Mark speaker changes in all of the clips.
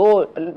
Speaker 1: 2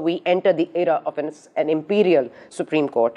Speaker 1: we enter the era of an imperial Supreme Court।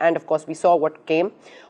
Speaker 1: and of course we saw what came।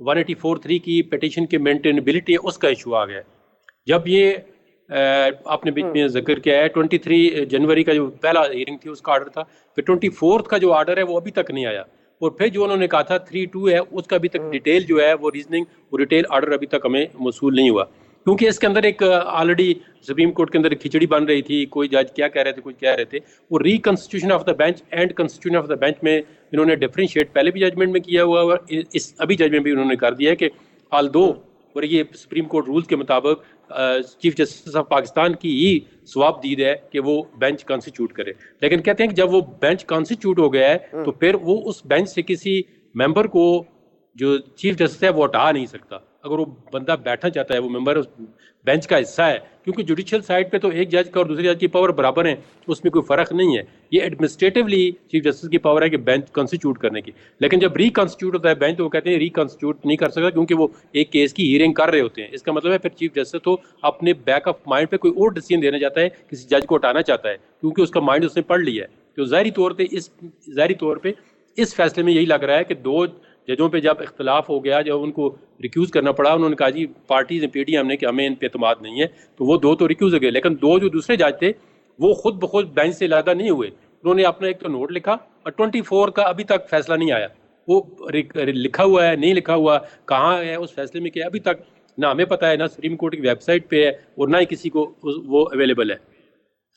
Speaker 2: 184(3) کی petition کی maintainability ہے اس کا issue آ گیا. جب یہ آپ نے بیچ میں ذکر کیا ہے 23 جنوری کا جو پہلا ہیئرنگ تھی اس کا آرڈر تھا, پھر 24 کا جو آرڈر ہے وہ ابھی تک نہیں آیا, اور پھر جو انہوں نے کہا تھا 3(2) ہے اس کا ابھی تک ڈیٹیل جو ہے وہ ریزننگ وہ ڈیٹیل آرڈر ابھی تک ہمیں موصول نہیں ہوا, کیونکہ اس کے اندر ایک آلریڈی سپریم کورٹ کے اندر ایک کھچڑی بن رہی تھی. کوئی جج کیا کہہ رہے تھے, کچھ کہہ رہے تھے. وہ reconstitution of the bench and constitution of the bench میں انہوں نے ڈفرینشیٹ پہلے بھی ججمنٹ میں کیا ہوا اور اس ابھی ججمنٹ بھی انہوں نے کر دیا ہے کہ آلدو, اور یہ سپریم کورٹ رولز کے مطابق چیف جسٹس آف پاکستان کی ہی ثواب دید ہے کہ وہ بینچ کانسٹیٹیوٹ کرے, لیکن کہتے ہیں کہ جب وہ بینچ کانسٹیٹیوٹ ہو گیا ہے تو پھر وہ اس بینچ سے کسی ممبر کو جو چیف جسٹس ہے وہ ہٹا نہیں سکتا. اگر وہ بندہ بیٹھنا چاہتا ہے, وہ ممبر اس بینچ کا حصہ ہے, کیونکہ جوڈیشل سائڈ پہ تو ایک جج کا اور دوسرے جج کی پاور برابر ہیں, اس میں کوئی فرق نہیں ہے. یہ ایڈمنسٹریٹولی چیف جسٹس کی پاور ہے کہ بینچ کانسٹیٹیوٹ کرنے کی, لیکن جب ریکنسٹیٹیوٹ ہوتا ہے بینچ تو وہ کہتے ہیں ریکنسٹیٹیوٹ نہیں کر سکتا کیونکہ وہ ایک کیس کی ہیئرنگ کر رہے ہوتے ہیں. اس کا مطلب ہے پھر چیف جسٹس تو اپنے بیک آف مائنڈ پہ کوئی اور ڈیسیژن دینا چاہتا ہے, کسی جج کو ہٹانا چاہتا ہے, کیونکہ اس کا مائنڈ اس نے پڑھ لیا ہے. تو ظاہری طور پہ اس فیصلے میں یہی لگ رہا ہے کہ دو ججوں پہ جب اختلاف ہو گیا, جب ان کو ریکیوز کرنا پڑا, انہوں نے کہا جی پارٹیز ہیں PDM نے کہ ہمیں ان پہ اعتماد نہیں ہے, تو وہ دو تو ریکیوز ہو گئے, لیکن دو جو دوسرے جج تھے وہ خود بخود بینچ سے علیحدہ نہیں ہوئے. انہوں نے اپنا ایک تو نوٹ لکھا, اور 24 کا ابھی تک فیصلہ نہیں آیا. وہ لکھا ہوا ہے نہیں لکھا ہوا کہاں ہے اس فیصلے میں, کہ ابھی تک نہ ہمیں پتہ ہے, نہ سپریم کورٹ کی ویب سائٹ پہ ہے, اور نہ ہی کسی کو وہ اویلیبل ہے.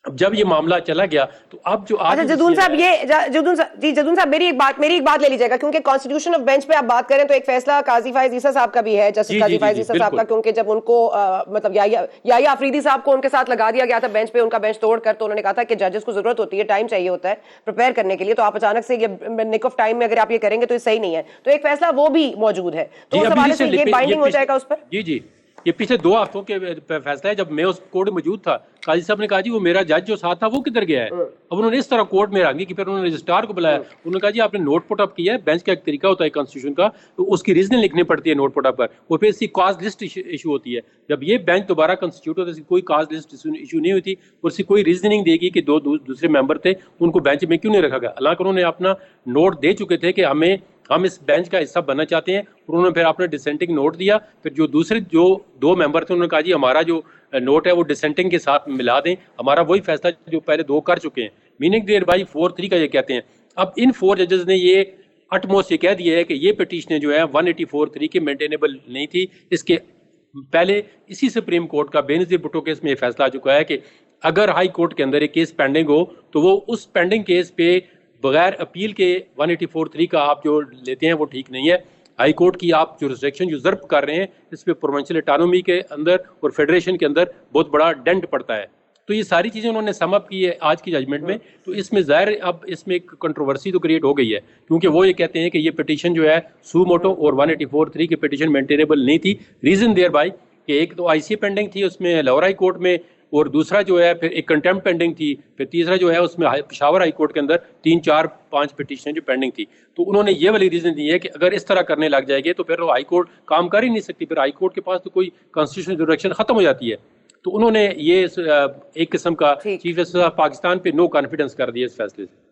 Speaker 2: اب جب یہ معاملہ چلا گیا تو اب جو آج
Speaker 1: جدون صاحب میری ایک بات لے لیجیے گا, کیونکہ کانسٹیٹیوشن آف بینچ پہ آپ بات کریں تو ایک فیصلہ قاضی فائز عیسیٰ صاحب کا بھی ہے, جسٹس قاضی فائز عیسیٰ صاحب کا, کیونکہ جب ان کو مطلب یحییٰ آفریدی صاحب کو ان کے ساتھ لگا دیا گیا تھا بینچ پہ, ان کا بینچ توڑ کر, تو انہوں نے کہا تھا کہ ججز کو ضرورت ہوتی ہے, ٹائم چاہیے ہوتا ہے پریپیئر کرنے کے لیے, تو آپ اچانک سے یہ نک آف ٹائم میں اگر آپ یہ کریں گے تو یہ صحیح نہیں ہے. تو ایک فیصلہ وہ بھی موجود ہے, تو اس حوالے سے یہ بائنڈنگ ہو جائے گا اس پر.
Speaker 2: جی یہ پچھلے 2 ہفتوں کے فیصلہ ہے, جب میں اس کورٹ میں موجود تھا, قاضی صاحب نے کہا جی وہ میرا جج جو ساتھ تھا وہ کدھر گیا ہے. اب انہوں نے اس طرح کورٹ میں رانگی کی, پھر انہوں نے رجسٹرار کو بلایا, انہوں نے کہا جی آپ نے نوٹ پٹ اپ کیا ہے, بینچ کا ایک طریقہ ہوتا ہے کانسٹیٹیوشن کا, تو اس کی ریزننگ لکھنی پڑتی ہے نوٹ پٹ اپ پر, اور پھر اس کی کاز لسٹ ایشو ہوتی ہے. جب یہ بینچ دوبارہ کنسٹیٹیوٹ ہوتا ہے, اس کی کوئی کاز لسٹ ایشو نہیں ہوتی, اور اس کی کوئی ریزننگ دے گی کہ دو دوسرے ممبر تھے ان کو بینچ میں کیوں نہیں رکھا گیا, حالانکہ انہوں نے اپنا نوٹ دے چکے تھے کہ ہم اس بینچ کا حصہ بننا چاہتے ہیں, اور انہوں نے پھر اپنا ڈسینٹنگ نوٹ دیا. پھر جو دوسرے جو 2 ممبر تھے انہوں نے کہا جی ہمارا جو نوٹ ہے وہ ڈسینٹنگ کے ساتھ ملا دیں, ہمارا وہی فیصلہ جو پہلے 2 کر چکے ہیں, میننگ دیر بائی 4(3) کا یہ کہتے ہیں. اب ان 4 ججز نے یہ اٹموسٹ یہ کہہ دیا ہے کہ یہ پٹیشنیں جو ہے 184(3) کی مینٹینیبل نہیں تھی. اس کے پہلے اسی سپریم کورٹ کا بے نظیر بھٹو کیس میں یہ فیصلہ آ چکا ہے کہ اگر ہائی کورٹ کے اندر ایک کیس پینڈنگ ہو تو وہ اس پینڈنگ کیس پہ بغیر اپیل کے 184(3) کا آپ جو لیتے ہیں وہ ٹھیک نہیں ہے. ہائی کورٹ کی آپ جو ریسٹرکشن جو ضرب کر رہے ہیں اس پہ پروونشل اٹانومی کے اندر اور فیڈریشن کے اندر بہت بڑا ڈینٹ پڑتا ہے. تو یہ ساری چیزیں انہوں نے سم اپ کی ہے آج کی ججمنٹ میں. تو اس میں ظاہر اب اس میں ایک کنٹروورسی تو کریٹ ہو گئی ہے, کیونکہ وہ یہ کہتے ہیں کہ یہ پٹیشن جو ہے سو موٹو اور 184(3) کی پٹیشن مینٹینیبل نہیں تھی. ریزن دیر بائی کہ ایک تو ICA پینڈنگ تھی اس میں لاہور ہائی کورٹ میں, اور دوسرا جو ہے پھر ایک کنٹمپٹ پینڈنگ تھی, پھر تیسرا جو ہے اس میں پشاور ہائی کورٹ کے اندر 3 4 5 پٹیشنیں جو پینڈنگ تھی. تو انہوں نے یہ والی ریزن دی ہے کہ اگر اس طرح کرنے لگ جائے گے تو پھر وہ ہائی کورٹ کام کر ہی نہیں سکتی, پھر ہائی کورٹ کے پاس تو کوئی کانسٹیٹیوشنل جوریڈکشن ختم ہو جاتی ہے. تو انہوں نے یہ ایک قسم کا چیف جسٹس آف پاکستان پہ نو کانفیڈنس کر دیا اس فیصلے سے.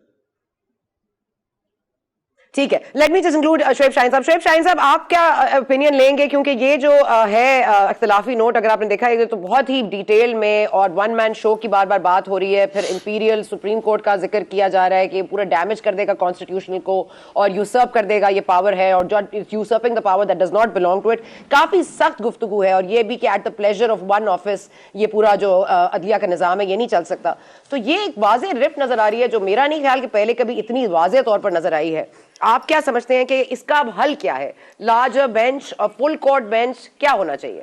Speaker 1: ٹھیک ہے, let me just include Shoaib Shaheen صاحب. شعیب شاہین صاحب آپ کیا اوپینین لیں گے, کیونکہ یہ جو ہے اختلافی نوٹ اگر آپ نے دیکھا ہے تو بہت ہی ڈیٹیل میں اور 1 مین شو کی بار بار بات ہو رہی ہے, پھر امپیریل سپریم کورٹ کا ذکر کیا جا رہا ہے کہ پورا ڈیمیج کر دے گا کانسٹیٹیوشن کو اور یوسرپ کر دے گا یہ پاور ہے, اور جو usurping the power that does not belong to it. کافی سخت گفتگو ہے, اور یہ بھی کہ at the pleasure of one office یہ پورا جو عدلیہ کا نظام ہے یہ نہیں چل سکتا. تو یہ ایک واضح رفٹ نظر آ رہی ہے جو میرا نہیں خیال کہ پہلے کبھی اتنی واضح طور پر نظر آئی ہے. آپ کیا سمجھتے ہیں کہ اس کا اب حل کیا ہے؟ لارجر بینچ اور فل کورٹ بینچ کیا ہونا چاہیے؟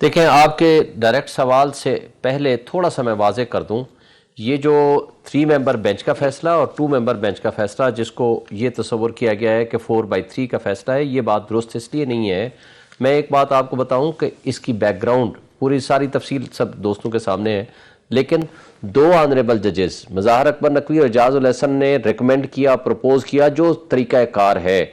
Speaker 3: دیکھیں, آپ کے ڈائریکٹ سوال سے پہلے تھوڑا سا میں واضح کر دوں, یہ جو 3 ممبر بینچ کا فیصلہ اور 2 ممبر بینچ کا فیصلہ جس کو یہ تصور کیا گیا ہے کہ 4/3 کا فیصلہ ہے, یہ بات درست اس لیے نہیں ہے. میں ایک بات آپ کو بتاؤں کہ اس کی بیک گراؤنڈ پوری ساری تفصیل سب دوستوں کے سامنے ہے, لیکن 2 آنریبل ججز مظاہر اکبر نقوی اور اعجاز الاحسن نے ریکمینڈ کیا, پروپوز کیا جو طریقہ کار ہے.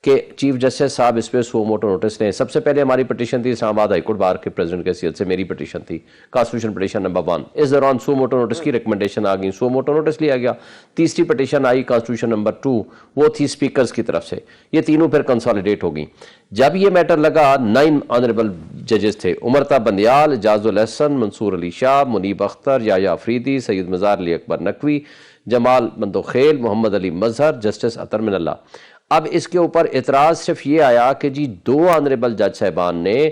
Speaker 3: کہ چیف جسٹس صاحب اس پہ سو موٹو نوٹس لیں. سب سے پہلے ہماری پٹیشن تھی اسلام آباد ہائی کورٹ بار کے پریزیڈنٹ کی حیثیت سے, میری پٹیشن تھی کانسٹیٹیوشن پٹیشن نمبر 1. اس دوران سو موٹو نوٹس کی ریکمنڈیشن آ گئی, سو موٹو نوٹس لیا گیا. تیسری پٹیشن آئی کانسٹیٹیوشن نمبر 2, وہ تھی اسپیکرز کی طرف سے. یہ تینوں پھر کنسالیڈیٹ ہو گئی. جب یہ میٹر لگا 9 آنریبل ججز تھے, عمرتا بندیال, اعجاز الحسن, منصور علی شاہ, منیب اختر, یحییٰ افریدی, سید مزار علی اکبر نقوی, جمال مندوخیل, محمد علی مظہر, جسٹس عطر من اللہ. اب اس کے اوپر اعتراض صرف یہ آیا کہ جی 2 آنریبل جج صاحبان نے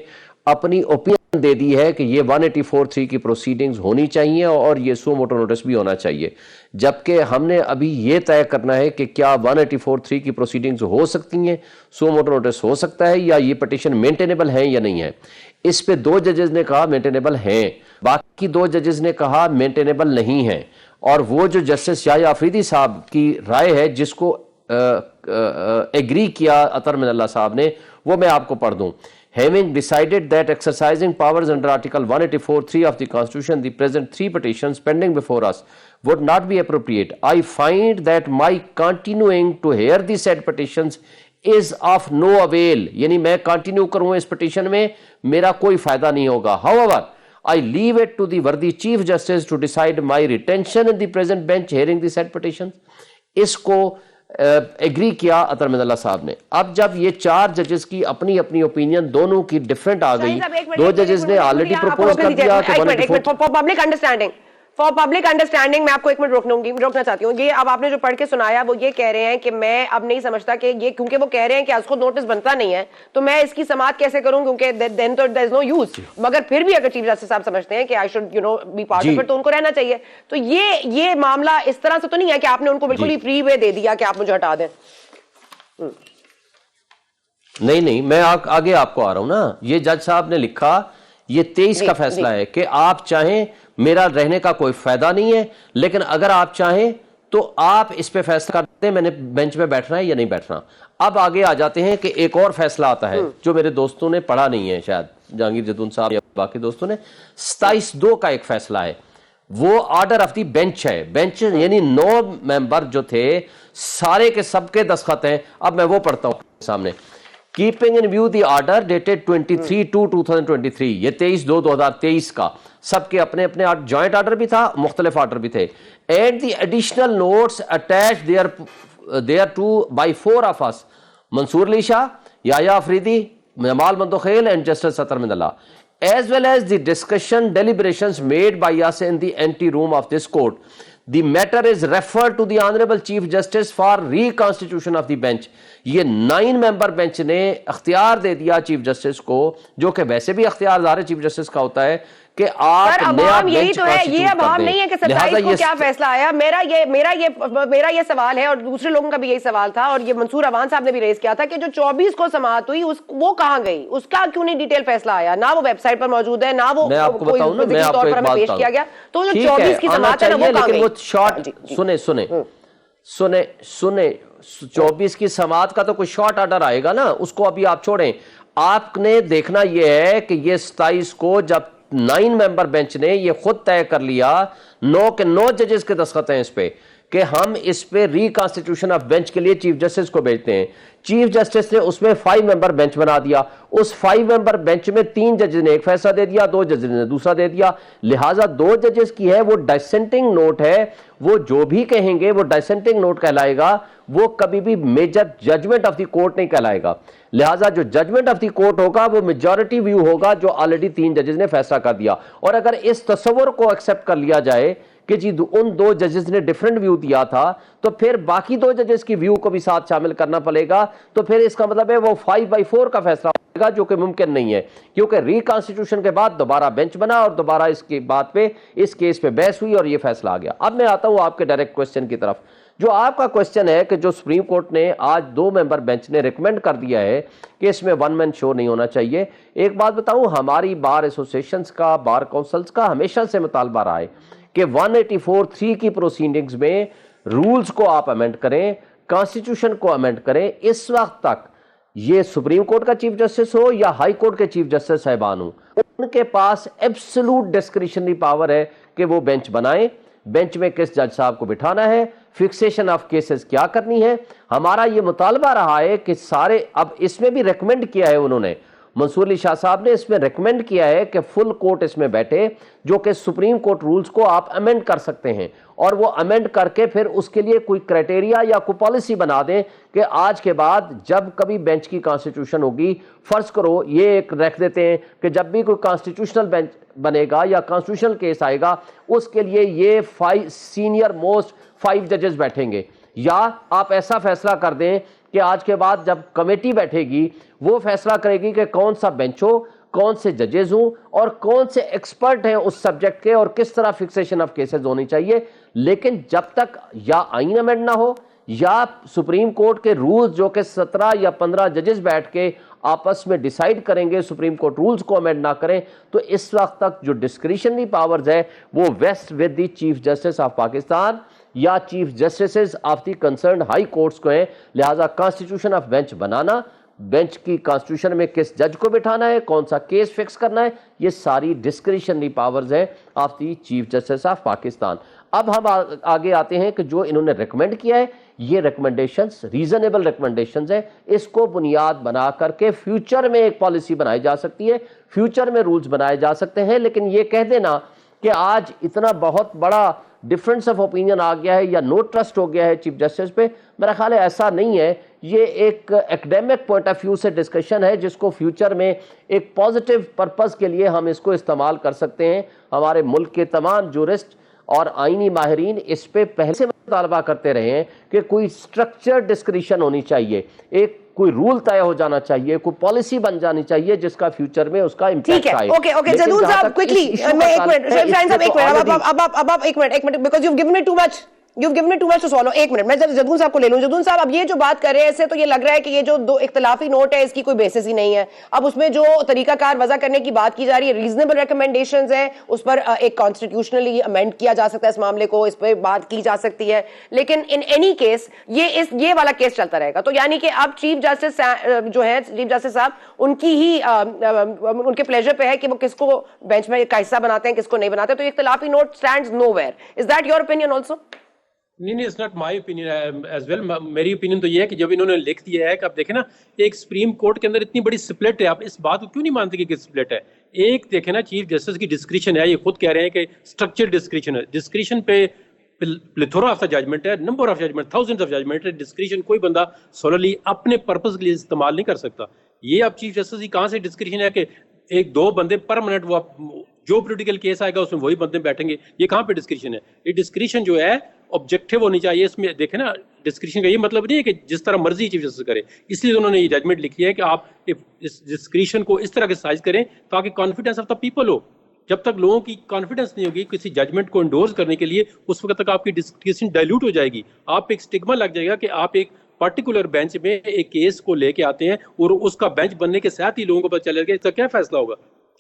Speaker 3: اپنی اوپینین دے دی ہے کہ یہ 184(3) کی پروسیڈنگز ہونی چاہیے اور یہ سو موٹو نوٹس بھی ہونا چاہیے, جبکہ ہم نے ابھی یہ طے کرنا ہے کہ کیا 184(3) کی پروسیڈنگز ہو سکتی ہیں, سو موٹو نوٹس ہو سکتا ہے, یا یہ پٹیشن مینٹینیبل ہیں یا نہیں ہے. اس پہ 2 ججز نے کہا مینٹینیبل ہیں, باقی 2 ججز نے کہا مینٹینیبل نہیں ہیں. اور وہ جو جسٹس یحییٰ افریدی صاحب کی رائے ہے جس کو ایگری کیا عطر من اللہ صاحب نے, وہ میں آپ کو پڑھ دوں. Having decided that exercising powers under Article 184(3) of the Constitution, the present 3 petitions pending before us would not be appropriate. I find that my continuing to hear the said petitions is of no avail. یعنی میں continue کروں اس petition میں میرا کوئی فائدہ نہیں ہوگا. However, I leave it to the worthy Chief Justice to decide my retention in the present bench hearing the said petitions. اس کو ایگری کیا عطر من اللہ صاحب نے. اب جب یہ 4 ججز کی اپنی اپنی اوپینین دونوں کی ڈیفرنٹ آ گئی, 2 ججز نے آلریڈی پروپوز کر دیا کہ
Speaker 1: فار پبلک انڈرسٹینڈنگ میں آپ کو 1 منٹ روکنا چاہتی ہوں. یہ اب آپ نے جو پڑھ کے سنایا وہ یہ کہہ رہے ہیں کہ میں اب نہیں سمجھتا کہ یہ, کیونکہ وہ کہہ رہے ہیں کہ اس کو نوٹس بنتا نہیں ہے تو میں اس کی سماعت کیسے کروں, کیونکہ دین تو دیر از نو یوز. مگر پھر بھی اگر چیف جسٹس صاحب سمجھتے ہیں کہ I should be part of it تو ان کو رہنا چاہیے. تو یہ معاملہ اس طرح سے تو نہیں ہے کہ آپ نے ان کو بالکل ہی فری وے دے دیا کہ آپ مجھے ہٹا دیں.
Speaker 3: نہیں, میں آگے آپ کو آ رہا ہوں نا. یہ جج صاحب نے لکھا, یہ 23 کا فیصلہ ہے کہ آپ چاہیں میرا رہنے کا کوئی فائدہ نہیں ہے, لیکن اگر آپ چاہیں تو آپ اس پہ فیصلہ کرتے ہیں میں نے بینچ پہ بیٹھنا ہے یا نہیں بیٹھنا. اب آگے آ جاتے ہیں کہ ایک اور فیصلہ آتا ہے جو میرے دوستوں نے پڑھا نہیں ہے, شاید جہانگیر جدون صاحب یا باقی دوستوں نے. 27(2) کا ایک فیصلہ ہے, وہ آرڈر آف دی بینچ ہے. بینچ یعنی 9 ممبر جو تھے سارے کے سب کے دستخط ہیں. اب میں وہ پڑھتا ہوں سامنے. Keeping in view the order dated 23/2/2023, یہ 23/2/2023 کا, سب کے اپنے اپنے جوائنٹ آرڈر بھی تھا, مختلف آرڈر بھی تھے. And the additional notes attached thereto by 4 of us, Mansoor Ali Shah, Yahya Afridi, Jamal Mandokhel and Justice عطر من اللہ, as well as the discussion deliberations made by us in the ante room of this court. The matter is referred to the Honorable Chief Justice for reconstitution of the bench. یہ 9 ممبر bench نے اختیار دے دیا chief justice کو, جو کہ ویسے بھی اختیار دار چیف جسٹس کا ہوتا ہے کہ آپ نیا بینچ
Speaker 1: تو ہے. یہ اب عوام نہیں ہے کہ 27 کو کیا فیصلہ آیا. میرا یہ سوال ہے اور دوسرے لوگوں کا بھی یہی سوال تھا, اور یہ منصور اوان صاحب نے بھی ریز کیا تھا کہ جو 24 کو سماعت ہوئی وہ کہاں گئی, اس کا کیوں نہیں ڈیٹیل فیصلہ آیا, نہ وہ ویب سائٹ پر موجود ہے, نہ وہ کوئی ذکری طور پر ہمیں پیش کیا گیا. تو جو 24 کی سماعت ہے وہ کہاں گئی.
Speaker 3: سنیں 24 کی سماعت کا تو کوئی شارٹ آرڈر آئے گا نا, اس کو ابھی آپ چھوڑیں. آپ نے دیکھنا یہ ہے کہ یہ 27 کو جب 9 ممبر بینچ نے یہ خود طے کر لیا, 9 کے 9 ججز کے دستخط ہیں اس پہ کہ ہم اس پہ ریکانسٹیٹیوشن آف بینچ کے لیے چیف جسٹس کو بھیجتے ہیں. چیف جسٹس نے اس میں 5 ممبر بینچ بنا دیا. اس 5 ممبر بینچ میں 3 ججز نے ایک فیصلہ دے دیا, 2 ججز نے دوسرا دے دیا. لہٰذا 2 ججز کی ہے وہ ڈائسنٹنگ نوٹ ہے, وہ جو بھی کہیں گے وہ ڈائسنٹنگ نوٹ کہلائے گا, وہ کبھی بھی major judgement of the court نہیں کہلائے گا. لہٰذا جو ججمنٹ آف دی کورٹ ہوگا وہ میجورٹی ویو ہوگا جو آلریڈی 3 ججز نے فیصلہ کر دیا. اور اگر اس تصور کو ایکسپٹ کر لیا جائے کہ جی ان 2 ججز نے ڈیفرنٹ ویو دیا تھا, تو پھر باقی 2 ججز کی ویو کو بھی ساتھ شامل کرنا پڑے گا. تو پھر اس کا مطلب ہے وہ 5/4 کا فیصلہ ہوگا, جو کہ ممکن نہیں ہے, کیونکہ ریکانسٹیٹیوشن کے بعد دوبارہ بینچ بنا اور دوبارہ اس کی بات پہ اس کیس پہ بحث ہوئی اور یہ فیصلہ آ گیا. اب میں آتا ہوں آپ کے ڈائریکٹ کوسچن کی طرف. جو آپ کا کوسچن ہے کہ جو سپریم کورٹ نے آج 2 ممبر بینچ نے ریکمینڈ کر دیا ہے کہ اس میں 1 مین شو نہیں ہونا چاہیے. ایک بات بتاؤں, ہماری بار ایسوسیشنز کا, بار کونسلز کا ہمیشہ سے مطالبہ رہا ہے کہ 184(3) کی پروسیڈنگز میں رولز کو آپ امینڈ کریں, کانسٹیٹیوشن کو امینڈ کریں. اس وقت تک یہ سپریم کورٹ کا چیف جسٹس ہو یا ہائی کورٹ کے چیف جسٹس صاحبان ہوں, ان کے پاس ایبسولوٹ ڈسکریشنری پاور ہے کہ وہ بینچ بنائیں. بینچ میں کس جج صاحب کو بٹھانا ہے, فکسیشن آف کیسز کیا کرنی ہے. ہمارا یہ مطالبہ رہا ہے کہ سارے, اب اس میں بھی ریکمینڈ کیا ہے انہوں نے, منصور علی شاہ صاحب نے اس میں ریکمینڈ کیا ہے کہ فل کورٹ اس میں بیٹھے, جو کہ سپریم کورٹ رولز کو آپ امینڈ کر سکتے ہیں, اور وہ امینڈ کر کے پھر اس کے لیے کوئی کرائٹیریا یا کوئی پالیسی بنا دیں کہ آج کے بعد جب کبھی بینچ کی کانسٹیٹیوشن ہوگی, فرض کرو یہ ایک رکھ دیتے ہیں کہ جب بھی کوئی کانسٹیٹیوشنل بینچ بنے گا یا کانسٹیٹیوشنل کیس آئے گا, اس کے لیے یہ سینئر موسٹ 5 ججز بیٹھیں گے. یا آپ ایسا فیصلہ کر دیں کہ آج کے بعد جب کمیٹی بیٹھے گی وہ فیصلہ کرے گی کہ کون سا بینچ ہو, کون سے ججز ہوں, اور کون سے ایکسپرٹ ہیں اس سبجیکٹ کے, اور کس طرح فکسیشن آف کیسز ہونی چاہیے. لیکن جب تک یا آئین امینڈ نہ ہو یا سپریم کورٹ کے رولز جو کہ 17 یا 15 ججز بیٹھ کے آپس میں ڈیسائیڈ کریں گے, سپریم کورٹ رولز کو امینڈ نہ کریں, تو اس وقت تک جو ڈسکریشنری پاورز ہے وہ vest with the chief justice of Pakistan یا chief justices of the concerned high courts کو ہیں. لہٰذا کانسٹیٹیوشن آف بینچ بنانا, بینچ کی کانسٹیٹیوشن میں کس جج کو بٹھانا ہے, کون سا کیس فکس کرنا ہے, یہ ساری ڈسکریشنری پاورز ہیں of the chief justice of Pakistan. اب ہم آگے آتے ہیں کہ جو انہوں نے ریکمینڈ کیا ہے, یہ ریکمنڈیشنز ریزنیبل ریکمنڈیشنز ہیں. اس کو بنیاد بنا کر کے فیوچر میں ایک پالیسی بنائی جا سکتی ہے, فیوچر میں رولز بنائے جا سکتے ہیں. لیکن یہ کہہ دینا کہ آج اتنا بہت بڑا ڈفرنس آف اوپینین آ گیا ہے یا نو ٹرسٹ ہو گیا ہے چیف جسٹس پہ, میرا خیال ہے ایسا نہیں ہے. یہ ایک ایکڈیمک پوائنٹ آف ویو سے ڈسکشن ہے جس کو فیوچر میں ایک پازیٹیو پرپز کے لیے ہم اس کو استعمال کر سکتے ہیں. ہمارے ملک کے تمام جورسٹ اور آئینی ماہرین اس پہ پہلے سے مطالبہ کرتے رہے ہیں کہ کوئی اسٹرکچر ڈسکریشن ہونی چاہیے, ایک کوئی رول طے ہو جانا چاہیے, کوئی پالیسی بن جانی چاہیے جس کا فیوچر میں اس کا امپیکٹ آئے.
Speaker 1: اوکے جدول صاحب کوئکلی, میں ایک منٹ, شعیب شاہین صاحب ایک minute, because you given me too much, You've given me too much to swallow. ایک منٹ میں جدون صاحب کو لے لوں. جدون صاحب, اب یہ جو بات کر رہے ہیں اس سے تو یہ لگ رہا ہے کہ یہ جو دو اختلافی نوٹ ہے اس کی کوئی بیسس ہی نہیں ہے. اب اس میں جو طریقہ کار وضع کرنے کی بات کی جا رہی ہے, ریزنیبل ریکمنڈیشنز ہیں, اس پر ایک کانسٹیٹیوشنلی امینڈ کیا جا سکتا ہے اس معاملے کو, اس پہ بات کی جا سکتی ہے. لیکن ان اینی کیس یہ والا کیس چلتا رہے گا. تو یعنی کہ اب چیف جسٹس جو ہے, چیف جسٹس صاحب, ان کی ہی ان کے پلیجر پہ ہے کہ وہ کس کو بینچ میں کا حصہ بناتے ہیں, کس کو نہیں بناتے. تو یہ اختلافی note stands nowhere. Is that your opinion also?
Speaker 2: نہیں, it's not my opinion as well. میری اوپینین تو یہ ہے کہ جب انہوں نے لکھ دیا ہے کہ آپ دیکھیں نا, ایک سپریم کورٹ کے اندر اتنی بڑی سپلٹ ہے, آپ اس بات کو کیوں نہیں مانتے کہ سپلٹ ہے؟ ایک دیکھیں نا, چیف جسٹس کی ڈسکریشن ہے, یہ خود کہہ رہے ہیں کہ اسٹرکچر ڈسکریشن ہے. ڈسکریشن پہ پلیتھورا آف دا ججمنٹ ہے, number of judgement, thousand of judgement ہے. ڈسکریشن کوئی بندہ سولرلی اپنے پرپز کے لیے استعمال نہیں کر سکتا. یہ اب چیف جسٹس کی کہاں سے ڈسکریشن ہے کہ ایک دو بندے پرماننٹ, وہ جو پولیٹیکل کیس آئے گا اس میں وہی بندے بیٹھیں گے؟ یہ کہاں پہ ڈسکریشن ہے؟ یہ ڈسکریشن جو ہے آبجیکٹیو ہونی چاہیے. اس میں دیکھیں نا, ڈسکریشن کا یہ مطلب نہیں ہے کہ جس طرح مرضی چیف جسٹس کرے. اس لیے انہوں نے یہ ججمنٹ لکھی ہے کہ آپ اس ڈسکریشن کو اس طرح کے سائز کریں تاکہ confidence of the people who. جب تک لوگوں کی کانفیڈنس نہیں ہوگی کسی ججمنٹ کو انڈورس کرنے کے لیے, اس وقت تک آپ کی ڈسکریشن ڈائلیوٹ ہو جائے گی. آپ پہ ایک اسٹگما لگ جائے گا کہ آپ ایک پرٹیکولر بینچ میں ایک کیس کو لے کے آتے ہیں اور اس کا بینچ بننے کے ساتھ ہی لوگوں کو پتہ چلے گا اس کا کیا فیصلہ ہوگا.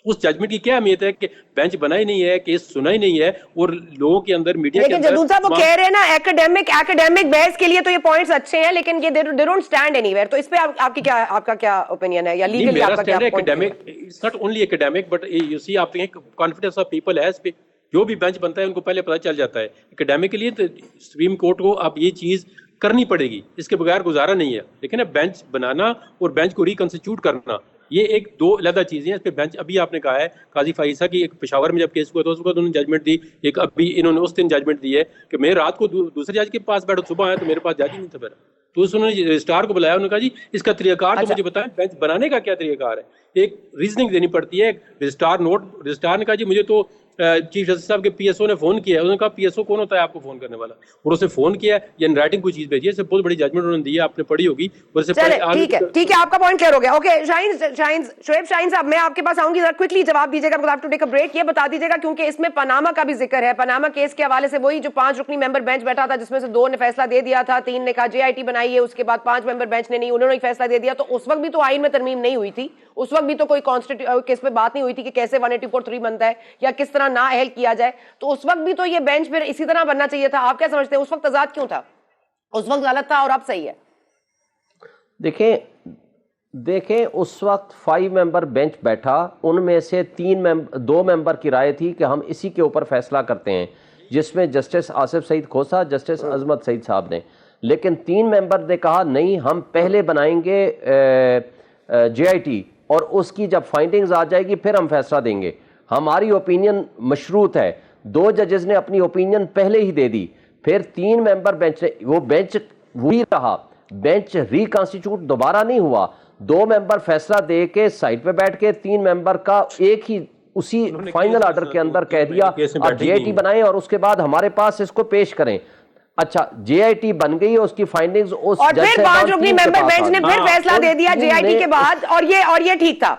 Speaker 2: اس ججمنٹ کی کیا اہمیت ہے کہ بینچ بنا ہی نہیں ہے, کیس سنا ہی نہیں ہے, اور لوگوں کے اندر میڈیا کے اندر.
Speaker 1: لیکن جدون صاحب وہ کہہ رہے ہیں نا ایکیڈیمک بحث کے لیے تو یہ پوائنٹس اچھے ہیں, لیکن یہ they don't stand any where. تو اس پہ آپ کا کیا اوپینین ہے, یا لیگلی آپ کا کیا پوائنٹ ہے؟
Speaker 2: It's not only academic but you see, آپ دیکھیں کانفیڈنس آف پیپل ہے اس پہ. جو بھی بینچ بنتا ہے ان کو پہلے پتہ چل جاتا ہے. ایکیڈیمک کے لیے تو سپریم کورٹ کو اب یہ چیز کرنی پڑے گی, اس کے بغیر گزارا نہیں ہے. لیکن بینچ بنانا اور بینچ کو ریکنسٹیٹیوٹ کرنا, یہ ایک دو علیحدہ چیزیں ہیں. اس پہ بینچ ابھی آپ نے کہا ہے قاضی فائزہ کی ایک پشاور میں جب کیس ہوا تو اس وقت انہوں نے ججمنٹ دی, ایک ابھی انہوں نے اس دن ججمنٹ دی ہے کہ میں رات کو دوسرے جج کے پاس بیٹھا, صبح آیا تو میرے پاس جج ہی نہیں تھا. پھر تو انہوں نے رجسٹرار کو بلایا, انہوں نے کہا جی اس کا طریقہ کار تو مجھے بتائیں, بینچ بنانے کا کیا طریقہ کار ہے. ایک ریزننگ دینی پڑتی ہے. رجسٹرار نے کہا جی مجھے تو چیف جسٹس صاحب کے پی ایس او نے فون کیا ہے. انہوں نے کہا پی ایس او کون ہوتا ہے آپ کو فون کرنے والا, اور اس نے فون کیا یا ان رائٹنگ کوئی چیز بھیجی ہے. بہت بڑی ججمنٹ انہوں نے دی ہے, آپ نے پڑھی ہوگی.
Speaker 1: ٹھیک ہے, آپ کا پوائنٹ کلیئر ہو گیا. اوکے شعیب شاہین صاحب, میں آپ کے پاس آؤں گی, ذرا کوئکلی جواب دیجیے گا, ٹو ٹیک اے بریک. یہ بتا دیجیے گا کیونکہ اس میں پاناما کا بھی ذکر ہے. پاناما کیس کے حوالے سے وہی جو 5 رکنی ممبر بینچ بیٹھا تھا جس میں سے 2 نے فیصلہ دے دیا تھا, 3 نے کہا جے آئی ٹی بنائی ہے, اس کے بعد 5 ممبر بینچ نے نہیں, انہوں نے فیصلہ دے دیا. تو اس وقت بھی تو آئین میں ترمیم نہیں ہوئی تھی, اس وقت بھی تو کوئی کیس پہ بات نہیں ہوئی تھی کہ کیسے 184(3) بنتا ہے یا کس طرح نااہل کیا جائے. تو اس وقت بھی تو یہ بینچ پھر اسی طرح بننا چاہیے تھا. آپ کیا سمجھتے ہیں اس وقت تضاد کیوں تھا؟ اس وقت غلط تھا اور اب صحیح ہے.
Speaker 3: دیکھیں اس وقت 5 ممبر بینچ بیٹھا, ان میں سے 2 ممبر کی رائے تھی کہ ہم اسی کے اوپر فیصلہ کرتے ہیں. جس میں جسٹس آصف سعید کھوسا، جسٹس عظمت سعید صاحب نے، لیکن 3 ممبر نے کہا نہیں ہم پہلے بنائیں گے جے آئی ٹی اور اس کی جب فائنڈنگز آ جائے گی پھر ہم فیصلہ دیں گے، ہماری اوپینین مشروط ہے۔ 2 ججز نے اپنی اوپینین پہلے ہی دے دی، پھر 3 ممبر بینچ نے، وہ بینچ وہی رہا، بینچ ری کانسٹیچیوٹ دوبارہ نہیں ہوا، 2 ممبر فیصلہ دے کے سائٹ پہ بیٹھ کے 3 ممبر کا ایک ہی اسی فائنل آرڈر کے اندر کہہ دیا آپ جے آئی ٹی بنائیں اور اس کے بعد ہمارے پاس اس کو پیش کریں۔ اچھا جے آئی ٹی بن گئی، اس کی فائنڈنگز اس
Speaker 1: اور پھر 5 رکنی ممبر بینچ نے پھر فیصلہ دے دیا جے آئی ٹی کے بعد، اور یہ ٹھیک تھا،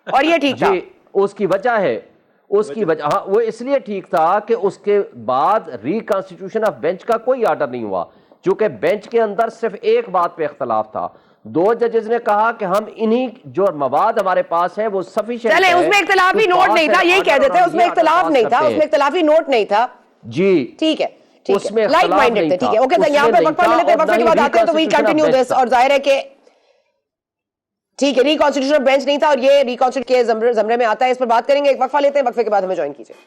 Speaker 1: اور یہ ٹھیک تھا۔
Speaker 3: جی اس کی وجہ ہے، اس کی وجہ ہاں وہ اس لیے ٹھیک تھا کہ اس کے بعد ری کانسٹیٹیوشن آف بینچ کا کوئی آرڈر نہیں ہوا، چونکہ بینچ کے اندر صرف ایک بات پہ اختلاف تھا۔ 2 ججز نے کہا کہ ہم انہی جو مواد ہمارے پاس ہے وہ سفیشینٹ ہے۔
Speaker 1: چلیں اس میں اختلافی نوٹ نہیں تھا، یہی کہہ دیتے ہیں اس میں اختلاف نہیں تھا، اس میں اختلافی نوٹ نہیں تھا۔
Speaker 3: جی
Speaker 1: ٹھیک ہے،
Speaker 3: اس میں
Speaker 1: لائک مائنڈڈ تھے، ٹھیک ہے، اوکے یہاں پہ وقفہ لے لیتے ہیں، وقفے کے بعد آتے ہیں تو وی کنٹینیو دس، اور ظاہر ہے کہ ٹھیک ہے ریکانسٹیٹیوشن بینچ نہیں تھا اور یہ ریکانسٹیٹیوشن کے زمرے میں آتا ہے، اس پر بات کریں گے، ایک وقفہ لیتے ہیں، وقفے کے بعد ہمیں جوائن کیجئے۔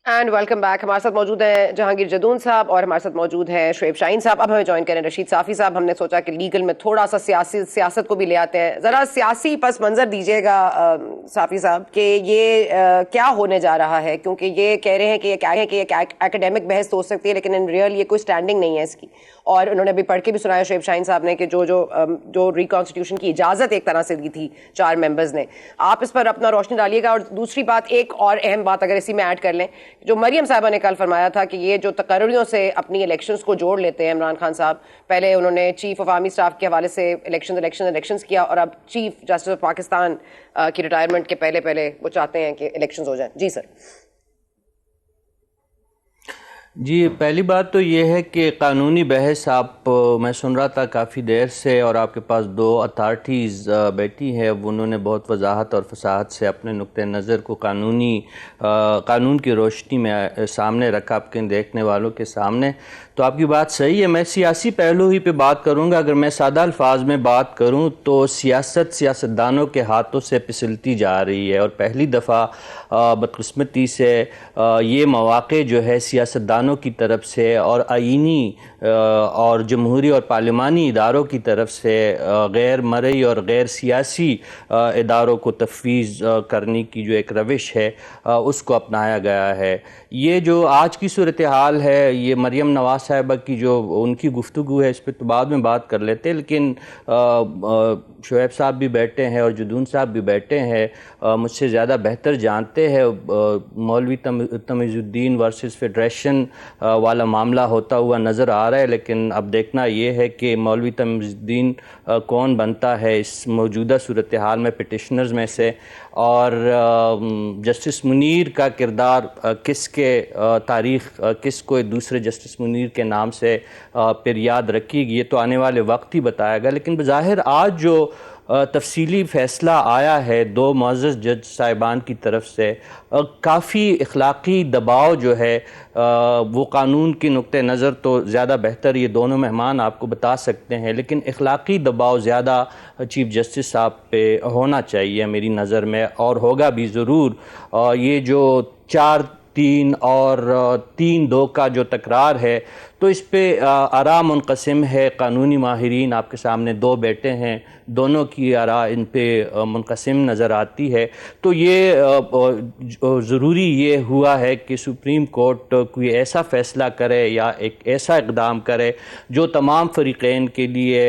Speaker 1: اینڈ ویلکم بیک، ہمارے ساتھ موجود ہیں جہانگیر جدون صاحب اور ہمارے ساتھ موجود ہیں شعیب شاہین صاحب۔ اب ہمیں جوائن کریں رشید صافی صاحب۔ ہم نے سوچا کہ لیگل میں تھوڑا سا سیاست کو بھی لے آتے ہیں، ذرا سیاسی پس منظر دیجیے گا صافی صاحب کہ یہ کیا ہونے جا رہا ہے، کیونکہ یہ کہہ رہے ہیں کہ یہ ایکیڈیمک بحث تو ہو سکتی ہے لیکن ان ریئل یہ کوئی سٹینڈنگ نہیں ہے اس کی، اور انہوں نے ابھی پڑھ کے بھی سنایا شعیب شاہین صاحب نے کہ جو ریکانسٹیٹیوشن کی اجازت ایک طرح سے دی تھی 4 ممبرز نے۔ آپ اس پر اپنا روشنی ڈالیے گا۔ اور دوسری بات، ایک اور اہم بات اگر اسی میں ایڈ کر لیں، جو مریم صاحبہ نے کل فرمایا تھا کہ یہ جو تقرریوں سے اپنی الیکشنز کو جوڑ لیتے ہیں عمران خان صاحب، پہلے انہوں نے چیف آف آرمی اسٹاف کے حوالے سے الیکشنز کیا، اور اب چیف جسٹس آف پاکستان کی ریٹائرمنٹ کے پہلے وہ چاہتے ہیں کہ الیکشنز ہو جائیں۔ جی سر۔
Speaker 4: جی پہلی بات تو یہ ہے کہ قانونی بحث میں سن رہا تھا کافی دیر سے، اور آپ کے پاس 2 اتھارٹیز بیٹھی ہے، انہوں نے بہت وضاحت اور فصاحت سے اپنے نقطہ نظر کو قانون کی روشنی میں سامنے رکھا آپ کے دیکھنے والوں کے سامنے۔ تو آپ کی بات صحیح ہے، میں سیاسی پہلو ہی پہ بات کروں گا۔ اگر میں سادہ الفاظ میں بات کروں تو سیاستدانوں کے ہاتھوں سے پھسلتی جا رہی ہے، اور پہلی دفعہ بدقسمتی سے یہ مواقع جو ہے سیاستدانوں کی طرف سے اور آئینی اور جمہوری اور پارلیمانی اداروں کی طرف سے غیر مرئی اور غیر سیاسی اداروں کو تفویض کرنے کی جو ایک روش ہے اس کو اپنایا گیا ہے۔ یہ جو آج کی صورتحال ہے، یہ مریم نواز صاحبہ کی جو ان کی گفتگو ہے اس پہ تو بعد میں بات کر لیتے ہیں، لیکن شعیب صاحب بھی بیٹھے ہیں اور جدون صاحب بھی بیٹھے ہیں، مجھ سے زیادہ بہتر جانتے ہیں۔ مولوی تمیز الدین ورسز فیڈریشن والا معاملہ ہوتا ہوا نظر آ رہا ہے، لیکن اب دیکھنا یہ ہے کہ مولوی تمیز الدین کون بنتا ہے اس موجودہ صورتحال میں پٹیشنرز میں سے، اور جسٹس منیر کا کردار کس کے تاریخ کس کو دوسرے جسٹس منیر کے نام سے پھر یاد رکھے گی، یہ تو آنے والے وقت ہی بتائے گا۔ لیکن بظاہر آج جو تفصیلی فیصلہ آیا ہے 2 معزز جج صاحبان کی طرف سے، کافی اخلاقی دباؤ جو ہے وہ قانون کی نقطہ نظر تو زیادہ بہتر یہ دونوں مہمان آپ کو بتا سکتے ہیں، لیکن اخلاقی دباؤ زیادہ چیف جسٹس صاحب پہ ہونا چاہیے میری نظر میں، اور ہوگا بھی ضرور۔ یہ جو 4-3 اور 3-2 کا جو تکرار ہے تو اس پہ آراء منقسم ہے۔ قانونی ماہرین آپ کے سامنے 2 بیٹے ہیں، دونوں کی آراء ان پہ منقسم نظر آتی ہے۔ تو یہ ضروری یہ ہوا ہے کہ سپریم کورٹ کوئی ایسا فیصلہ کرے یا ایک ایسا اقدام کرے جو تمام فریقین کے لیے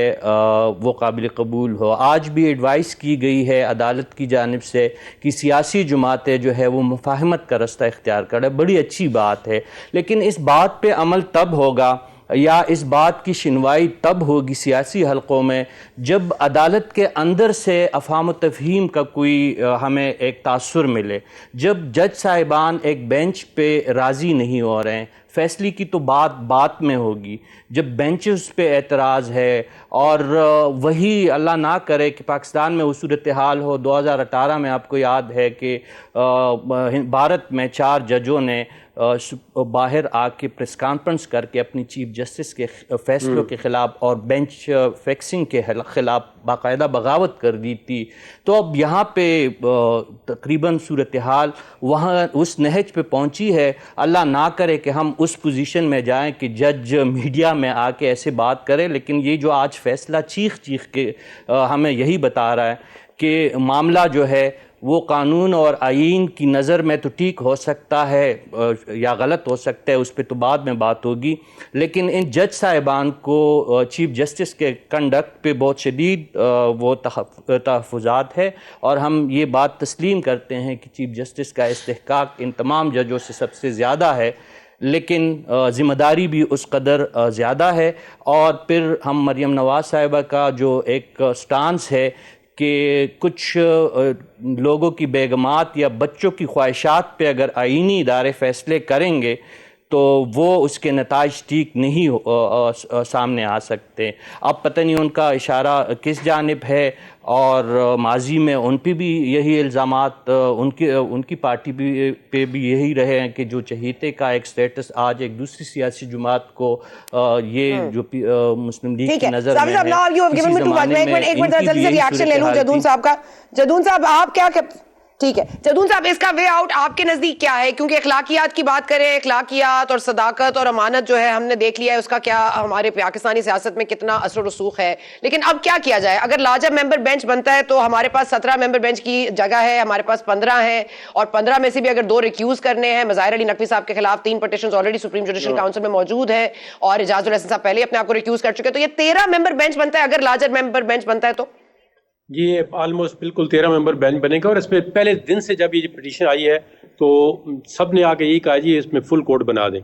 Speaker 4: وہ قابل قبول ہو۔ آج بھی ایڈوائس کی گئی ہے عدالت کی جانب سے کہ سیاسی جماعتیں جو ہے وہ مفاہمت کا رستہ اختیار کرے، بڑی اچھی بات ہے، لیکن اس بات پہ عمل تب ہوگا یا اس بات کی شنوائی تب ہوگی سیاسی حلقوں میں جب عدالت کے اندر سے افہام و تفہیم کا کوئی ہمیں ایک تاثر ملے، جب جج صاحبان ایک بینچ پہ راضی نہیں ہو رہے ہیں۔ فیصلے کی تو بات میں ہوگی، جب بینچز پہ اعتراض ہے، اور وہی اللہ نہ کرے کہ پاکستان میں وہ صورتحال ہو۔ 2018 میں آپ کو یاد ہے کہ بھارت میں 4 ججوں نے باہر آ کے پریس کانفرنس کر کے اپنی چیف جسٹس کے فیصلوں کے خلاف اور بینچ فکسنگ کے خلاف باقاعدہ بغاوت کر دی تھی. تو اب یہاں پہ تقریباً صورتحال وہاں اس نہج پہ پہنچی ہے. اللہ نہ کرے کہ ہم اس پوزیشن میں جائیں کہ جج میڈیا میں آ کے ایسے بات کرے, لیکن یہ جو آج فیصلہ چیخ کے ہمیں یہی بتا رہا ہے کہ معاملہ جو ہے وہ قانون اور آئین کی نظر میں تو ٹھیک ہو سکتا ہے یا غلط ہو سکتا ہے, اس پہ تو بعد میں بات ہوگی, لیکن ان جج صاحبان کو چیف جسٹس کے کنڈکٹ پہ بہت شدید وہ تحفظات ہے, اور ہم یہ بات تسلیم کرتے ہیں کہ چیف جسٹس کا استحقاق ان تمام ججوں سے سب سے زیادہ ہے, لیکن ذمہ داری بھی اس قدر زیادہ ہے. اور پھر ہم مریم نواز صاحبہ کا جو ایک سٹانس ہے کہ کچھ لوگوں کی بیگمات یا بچوں کی خواہشات پہ اگر آئینی ادارے فیصلے کریں گے تو وہ اس کے نتائج ٹھیک نہیں سامنے آ سکتے. اب پتہ نہیں ان کا اشارہ کس جانب ہے, اور ماضی میں ان پہ بھی یہی الزامات ان کی پارٹی پہ بھی یہی رہے ہیں کہ جو چہیتے کا ایک سٹیٹس آج ایک دوسری سیاسی جماعت کو یہ جو مسلم لیگ کی نظر میں ہے.
Speaker 1: جدون صاحب آپ کیا ٹھیک ہے جدون صاحب, اس کا وے آؤٹ آپ کے نزدیک کیا ہے؟ کیونکہ اخلاقیات کی بات کریں, اخلاقیات اور صداقت اور امانت جو ہے ہم نے دیکھ لیا ہے اس کا کیا ہمارے پاکستانی سیاست میں کتنا اثر و رسوخ ہے, لیکن اب کیا کیا جائے؟ اگر لارجر ممبر بینچ بنتا ہے تو ہمارے پاس 17 ممبر بینچ کی جگہ ہے, ہمارے پاس 15 ہیں, اور 15 میں سے بھی اگر 2 ریکیوز کرنے ہیں, مظاہر علی نقوی صاحب کے خلاف 3 petitions already supreme judicial council میں موجود ہیں, اور اعجاز الحسن صاحب پہلے اپنے آپ کو ریکیوز کر چکے, تو یہ 13 ممبر بینچ بنتا ہے اگر لارجر ممبر بینچ بنتا ہے تو
Speaker 2: یہ آلموسٹ بالکل 13 ممبر بینچ بنے گا. اور اس میں پہلے دن سے جب یہ پٹیشن آئی ہے تو سب نے آ کے یہی کہا جی اس میں فل کورٹ بنا دیں.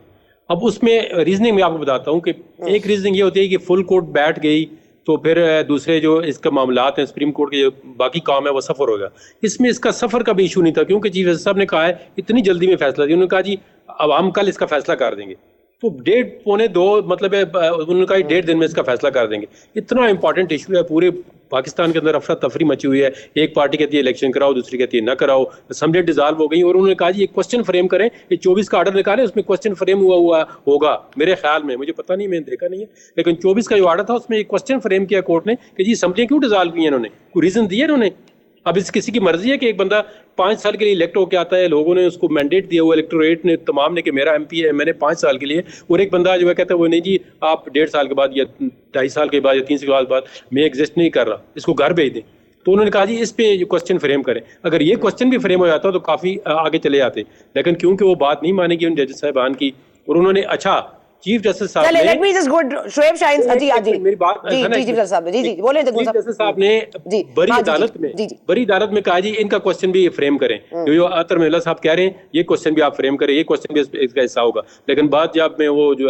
Speaker 2: اب اس میں ریزننگ میں آپ کو بتاتا ہوں کہ ایک ریزننگ یہ ہوتی ہے کہ فل کورٹ بیٹھ گئی تو پھر دوسرے جو اس کا معاملات ہیں سپریم کورٹ کے جو باقی کام ہے وہ سفر ہوگا. اس میں اس کا سفر کا بھی ایشو نہیں تھا, کیونکہ چیف جسٹس صاحب نے کہا ہے اتنی جلدی میں فیصلہ دیا. انہوں نے کہا جی اب ہم کل اس کا فیصلہ کر دیں گے, تو 1.5-2 مطلب ہے انہوں نے کہا 1.5 دن میں اس کا فیصلہ کر دیں گے. اتنا امپورٹنٹ ایشو ہے, پورے پاکستان کے اندر افراتفری مچی ہوئی ہے. ایک پارٹی کہتی ہے الیکشن کراؤ, دوسری کہتی ہے نہ کراؤ, اسمبلی ڈیزالو ہو گئی. اور انہوں نے کہا جی ایک کوسچن فریم کریں, یہ 24 کا آرڈر نکالیں, اس میں کوسچن فریم ہوا ہوگا میرے خیال میں, مجھے پتہ نہیں, میں نے دیکھا نہیں ہے, لیکن 24 کا جو آرڈر تھا اس میں ایک کوسچن فریم کیا کورٹ نے کہ جی اسمبلیاں کیوں ڈیزالو کی ہیں, انہوں نے کوئی ریزن دیا انہوں نے. اب اس کسی کی مرضی ہے کہ ایک بندہ 5 سال کے لیے الیکٹ ہو کے آتا ہے, لوگوں نے اس کو مینڈیٹ دیا ہوا, الیکٹوریٹ نے تمام نے کہ میرا ایم پی ہے, میں نے 5 سال کے لیے, اور ایک بندہ جو ہے کہتا ہے وہ نہیں جی آپ 1.5 سال کے بعد یا 2.5 سال کے بعد یا 3 سال کے بعد میں ایگزسٹ نہیں کر رہا, اس کو گھر بھیج دیں. تو انہوں نے کہا جی اس پہ کوسچن فریم کریں. اگر یہ کوسچن بھی فریم ہو جاتا تو کافی آگے چلے جاتے, لیکن کیونکہ وہ بات نہیں مانی گئی ان ججز صاحبان کی, اور انہوں نے اچھا چیف جسٹس صاحب نے
Speaker 1: let me just good Shoaib Shaheen
Speaker 2: میری بات
Speaker 1: چیف جسٹس صاحب جی بولیں
Speaker 2: چیف جسٹس صاحب نے بڑی عدالت میں کہا جی ان کا کوسچن بھی فریم کریں, جو عطر محلہ صاحب کہہ رہے ہیں یہ کوسچن بھی آپ فریم کریں, یہ کوسچن بھی اس کا حصہ ہوگا. لیکن بعد جب میں وہ جو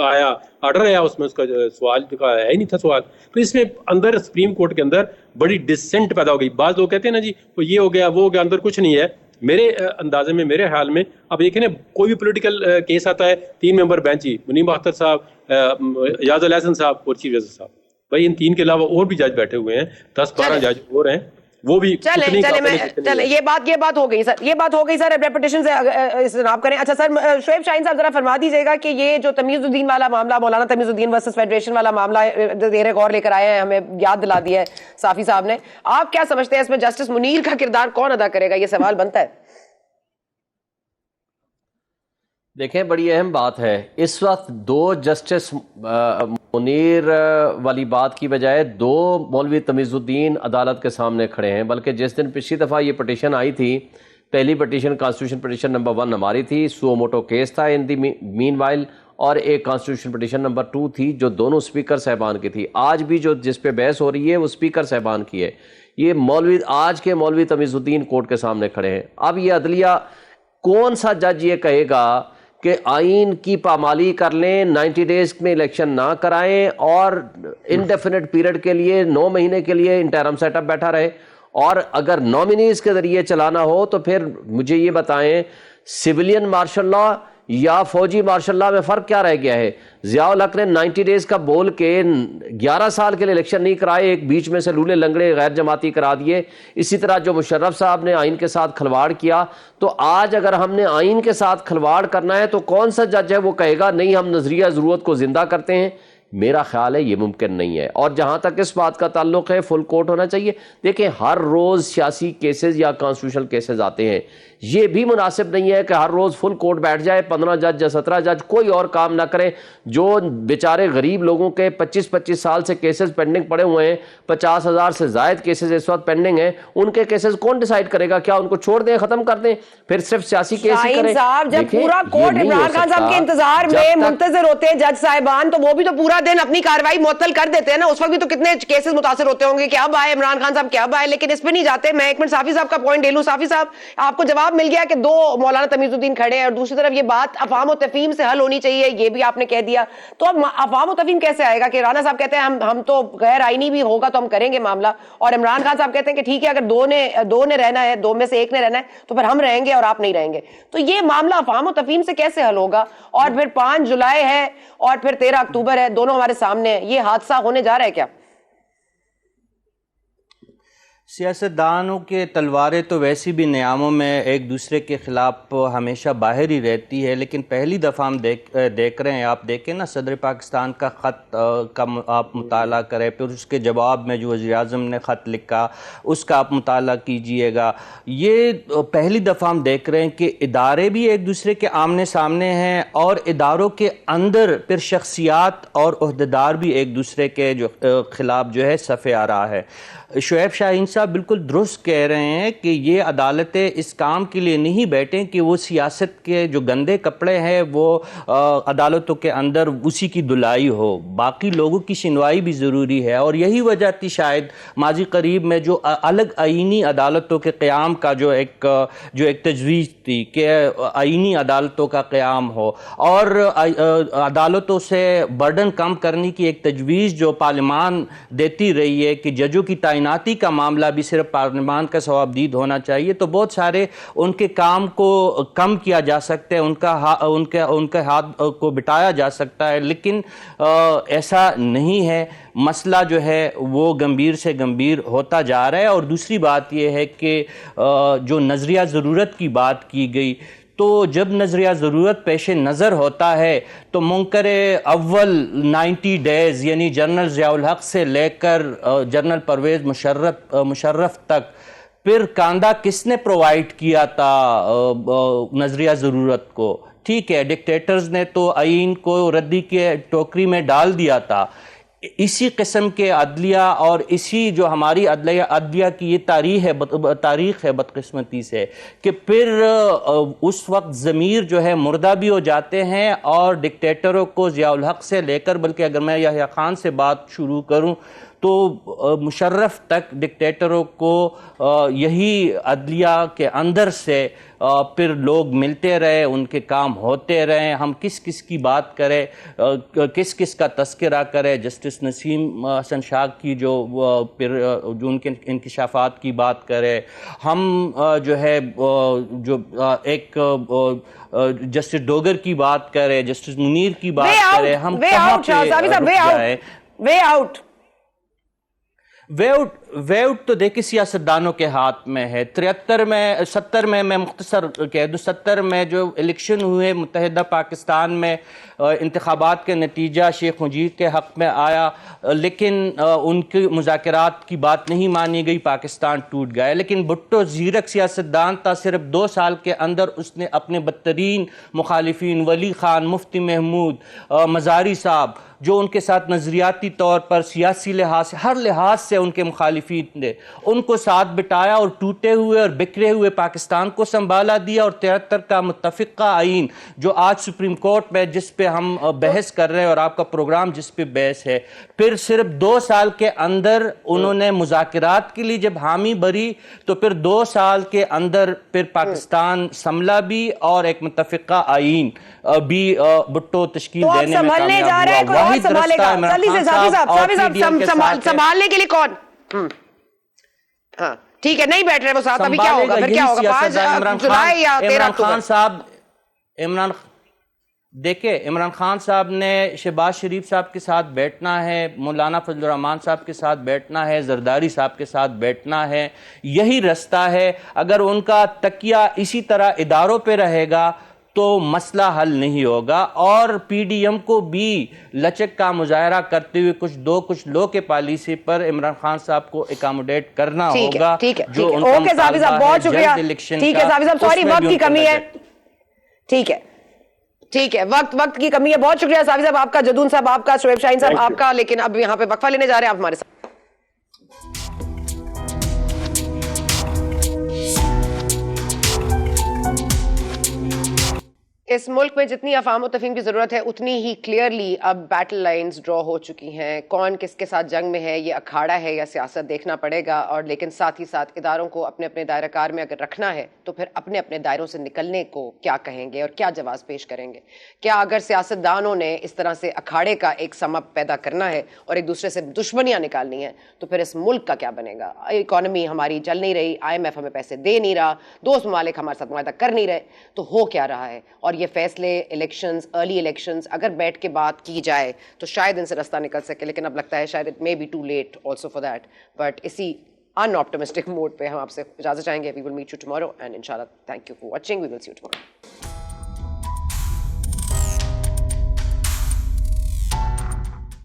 Speaker 2: آیا آرڈر آیا اس میں اس کا سوال کا ہے ہی نہیں تھا سوال. تو اس میں اندر سپریم کورٹ کے اندر بڑی ڈسسینٹ پیدا ہو گئی. بعض لوگ کہتے ہیں نا جی وہ یہ ہو گیا وہ ہو گیا, اندر کچھ نہیں ہے. میرے اندازے میں, میرے خیال میں, اب دیکھیں نا کوئی بھی پولیٹیکل کیس آتا ہے 3 ممبر بینچ ہی, منیب اختر صاحب, اعجاز الحسن صاحب اور چیف جسٹس صاحب, بھائی ان 3 کے علاوہ اور بھی جج بیٹھے ہوئے ہیں, 10-12 جج اور ہیں, وہ بھی
Speaker 1: چلیں یہ بات ہو گئی سر, یہ بات ہو گئی سر, ریپیٹیشن سے جناب کریں. اچھا سر شعیب شاہین صاحب ذرا فرما دیجیے گا کہ یہ جو تمیز الدین والا معاملہ, مولانا تمیز الدین ورسز فیڈریشن والا معاملہ زیر غور لے کر آئے ہیں, ہمیں یاد دلا دیا ہے صافی صاحب نے, آپ کیا سمجھتے ہیں اس میں جسٹس منیر کا کردار کون ادا کرے گا؟ یہ سوال بنتا ہے.
Speaker 3: دیکھیں بڑی اہم بات ہے, اس وقت 2 جسٹس منیر والی بات کی بجائے 2 مولوی تمیز الدین عدالت کے سامنے کھڑے ہیں. بلکہ جس دن پچھلی دفعہ یہ پٹیشن آئی تھی, پہلی پٹیشن کانسٹیٹیوشن پٹیشن نمبر 1 ہماری تھی, سو موٹو کیس تھا ان دی مین وائل, اور ایک کانسٹیٹیوشن پٹیشن نمبر 2 تھی جو دونوں اسپیکر صاحبان کی تھی. آج بھی جو جس پہ بحث ہو رہی ہے وہ اسپیکر صاحبان کی ہے. یہ مولوی آج کے مولوی تمیز الدین کورٹ کے سامنے کھڑے ہیں. اب یہ عدلیہ کون سا جج یہ کہے گا کہ آئین کی پامالی کر لیں, 90 ڈیز میں الیکشن نہ کرائیں, اور انڈیفینٹ پیریڈ کے لیے 9 مہینے کے لیے انٹرم سیٹ اپ بیٹھا رہے, اور اگر نامینیز کے ذریعے چلانا ہو تو پھر مجھے یہ بتائیں سویلین مارشل لا یا فوجی مارشل لا میں فرق کیا رہ گیا ہے؟ ضیاء الحق نے 90 ڈیز کا بول کے 11 سال کے لیے الیکشن نہیں کرائے, ایک بیچ میں سے لولے لنگڑے غیر جماعتی کرا دیے. اسی طرح جو مشرف صاحب نے آئین کے ساتھ کھلواڑ کیا, تو آج اگر ہم نے آئین کے ساتھ کھلواڑ کرنا ہے تو کون سا جج ہے وہ کہے گا نہیں ہم نظریہ ضرورت کو زندہ کرتے ہیں؟ میرا خیال ہے یہ ممکن نہیں ہے. اور جہاں تک اس بات کا تعلق ہے فل کورٹ ہونا چاہیے، دیکھیں ہر روز سیاسی کیسز یا کانسٹیٹیوشنل کیسز آتے ہیں، یہ بھی مناسب نہیں ہے کہ ہر روز فل کورٹ بیٹھ جائے، 15 جج یا 17 جج کوئی اور کام نہ کریں. جو بیچارے غریب لوگوں کے 25 سال سے کیسز پینڈنگ پڑے ہوئے ہیں، 50,000 سے زائد کیسز اس وقت پینڈنگ ہیں، ان کے کیسز کون ڈیسائیڈ کرے گا؟ کیا ان کو چھوڑ دیں، ختم کر دیں، پھر صرف سیاسی کیس ہی کریں؟
Speaker 1: صاحب جب پورا کورٹ عمران خان صاحب کے انتظار میں منتظر ہوتے ہیں جج صاحبان، تو وہ بھی تو پورا دن اپنی کارروائی معطل کر دیتے ہیں نا. اس وقت بھی تو کتنے کیسز متاثر ہوتے ہوں گے کہ اب آئے عمران خان صاحب، کیا اب آئے، لیکن اس پہ نہیں جاتے. میں ایک منٹ صافی صاحب کا پوائنٹ لے لوں. صافی صاحب آپ کو جواب مل گیا کہ 2 مولانا تمیز الدین کھڑے ہیں، اور دوسری طرف یہ بات افہام و تفہیم سے حل ہونی چاہیے، یہ بھی آپ نے کہہ دیا. تو اب افہام و تفہیم کیسے آئے گا کہ رانا صاحب کہتے ہیں ہم تو غیر آئینی بھی ہوگا تو ہم کریں گے معاملہ، اور عمران خان صاحب کہتے ہیں کہ ٹھیک ہے اگر دو نے رہنا ہے، 2 میں سے 1 نے رہنا ہے تو پھر ہم رہیں گے اور آپ نہیں رہیں گے. تو یہ معاملہ افہام و تفہیم سے کیسے حل ہوگا؟ اور پھر 5 جولائی ہے اور پھر 13 اکتوبر ہے، دونوں ہمارے سامنے ہیں. یہ حادثہ ہونے جا رہا ہے کیا؟
Speaker 4: سیاستدانوں کے تلواریں تو ویسی بھی نیاموں میں ایک دوسرے کے خلاف ہمیشہ باہر ہی رہتی ہے، لیکن پہلی دفعہ ہم دیکھ رہے ہیں. آپ دیکھیں نا، صدر پاکستان کا خط کا آپ مطالعہ کریں، پھر اس کے جواب میں جو وزیر اعظم نے خط لکھا اس کا آپ مطالعہ کیجئے گا. یہ پہلی دفعہ ہم دیکھ رہے ہیں کہ ادارے بھی ایک دوسرے کے آمنے سامنے ہیں، اور اداروں کے اندر پھر شخصیات اور عہدیدار بھی ایک دوسرے کے جو خلاف جو ہے صفے آ رہا ہے. شعیب شاہین صاحب بالکل درست کہہ رہے ہیں کہ یہ عدالتیں اس کام کے لیے نہیں بیٹھیں کہ وہ سیاست کے جو گندے کپڑے ہیں وہ عدالتوں کے اندر اسی کی دھلائی ہو، باقی لوگوں کی سنوائی بھی ضروری ہے. اور یہی وجہ تھی شاید ماضی قریب میں جو الگ آئینی عدالتوں کے قیام کا جو ایک تجویز تھی کہ آئینی عدالتوں کا قیام ہو، اور عدالتوں سے برڈن کم کرنے کی ایک تجویز جو پارلیمان دیتی رہی ہے کہ ججوں کی تعیناتی کا معاملہ بھی صرف پارلیمان کا ثوابدید ہونا چاہیے. تو بہت سارے ان کے کام کو کم کیا جا سکتا ہے، ان کے ہاتھ کو بٹایا جا سکتا ہے، لیکن ایسا نہیں ہے. مسئلہ جو ہے وہ گمبھیر سے گمبھیر ہوتا جا رہا ہے. اور دوسری بات یہ ہے کہ جو نظریہ ضرورت کی بات کی گئی، تو جب نظریہ ضرورت پیش نظر ہوتا ہے تو منکر اول 90 ڈیز یعنی جنرل ضیاء الحق سے لے کر جنرل پرویز مشرف تک، پھر کاندھا کس نے پرووائیڈ کیا تھا نظریہ ضرورت کو؟ ٹھیک ہے، ڈکٹیٹرز نے تو آئین کو ردی کے ٹوکری میں ڈال دیا تھا. اسی قسم کے عدلیہ اور اسی جو ہماری عدلیہ کی یہ تاریخ ہے بدقسمتی سے کہ پھر اس وقت ضمیر جو ہے مردہ بھی ہو جاتے ہیں، اور ڈکٹیٹروں کو ضیاء الحق سے لے کر، بلکہ اگر میں یحییٰ خان سے بات شروع کروں تو مشرف تک ڈکٹیٹروں کو یہی عدلیہ کے اندر سے پھر لوگ ملتے رہے، ان کے کام ہوتے رہے. ہم کس کی بات کریں، کس کا تذکرہ کریں، جسٹس نسیم حسن شاہ کی جو ان کے انکشافات کی بات کریں، ہم جو ہے جو ایک جسٹس ڈوگر کی بات کریں، جسٹس منیر کی بات کریں، ہم کہاں پہ وے آؤٹ تو دیکھیں سیاستدانوں کے ہاتھ میں ہے. 70 میں میں مختصر کہہ دوں، 70 میں جو الیکشن ہوئے متحدہ پاکستان میں، انتخابات کے نتیجہ شیخ مجید کے حق میں آیا، لیکن ان کی مذاکرات کی بات نہیں مانی گئی، پاکستان ٹوٹ گیا. لیکن بھٹو زیرک سیاستدان تھا، صرف 2 سال کے اندر اس نے اپنے بدترین مخالفین ولی خان، مفتی محمود، مزاری صاحب، جو ان کے ساتھ نظریاتی طور پر، سیاسی لحاظ سے، ہر لحاظ سے ان کے مخالفین نے، ان کو ساتھ بٹایا اور ٹوٹے ہوئے اور بکھرے ہوئے پاکستان کو سنبھالا دیا. اور 73 کا متفقہ آئین جو آج سپریم کورٹ میں جس پہ ہم بحث کر رہے ہیں، اور آپ کا پروگرام جس پہ بحث ہے، پھر صرف 2 سال کے اندر انہوں نے مذاکرات کے لیے جب حامی بھری تو پھر 2 سال کے اندر پھر پاکستان سنبھلا بھی، اور ایک متفقہ آئین بھی بھٹو تشکیل دینے میں کامیاب ہوا.
Speaker 1: سنبھالنے کے لیے کون؟ ہاں ٹھیک ہے، نہیں بیٹھ رہے وہ ساتھ، ابھی کیا ہوگا؟ پھر کیا ہوگا؟ 5 جولائی یا 13 اکتوبر؟
Speaker 4: دیکھیں، عمران خان صاحب نے شہباز شریف صاحب کے ساتھ بیٹھنا ہے، مولانا فضل الرحمان صاحب کے ساتھ بیٹھنا ہے، زرداری صاحب کے ساتھ بیٹھنا ہے. یہی رستہ ہے. اگر ان کا تکیہ اسی طرح اداروں پہ رہے گا تو مسئلہ حل نہیں ہوگا. اور پی ڈی ایم کو بھی لچک کا مظاہرہ کرتے ہوئے کچھ لو کے پالیسی پر عمران خان صاحب کو اکاموڈیٹ کرنا ہوگا.
Speaker 1: جو اوکے صافی صاحب بہت شکریہ. ٹھیک ہے صافی صاحب, سوری وقت کی کمی ہے. ٹھیک ہے وقت کی کمی ہے. بہت شکریہ صافی صاحب آپ کا, جدون صاحب آپ کا, شعیب شاہین صاحب آپ کا. لیکن اب یہاں پہ وقفہ لینے جا رہے ہیں آپ ہمارے ساتھ. اس ملک میں جتنی افہام و تفہیم کی ضرورت ہے اتنی ہی کلیئرلی اب بیٹل لائنز ڈرا ہو چکی ہیں. کون کس کے ساتھ جنگ میں ہے, یہ اکھاڑا ہے یا سیاست, دیکھنا پڑے گا. اور لیکن ساتھ ہی ساتھ اداروں کو اپنے اپنے دائرہ کار میں اگر رکھنا ہے تو پھر اپنے اپنے دائروں سے نکلنے کو کیا کہیں گے اور کیا جواز پیش کریں گے. کیا اگر سیاستدانوں نے اس طرح سے اکھاڑے کا ایک سمپ پیدا کرنا ہے اور ایک دوسرے سے دشمنیاں نکالنی ہیں تو پھر اس ملک کا کیا بنے گا. اکانومی ہماری چل نہیں رہی, IMF ہمیں پیسے دے نہیں رہا, دوست ممالک ہمارے ساتھ معاہدہ کر نہیں رہے, تو ہو کیا رہا ہے. اور یہ فیصلے الیکشنز, ارلی الیکشنز اگر بیٹھ کے بات کی جائے تو شاید ان سے رستہ نکل سکے. لیکن اب لگتا ہے شاید it may be too late also for that. But اسی ان آپٹمسٹک موڈ پہ ہم آپ سے اجازت چاہیں گے. We will meet you tomorrow and انشاءاللہ thank you for watching. We will see you tomorrow.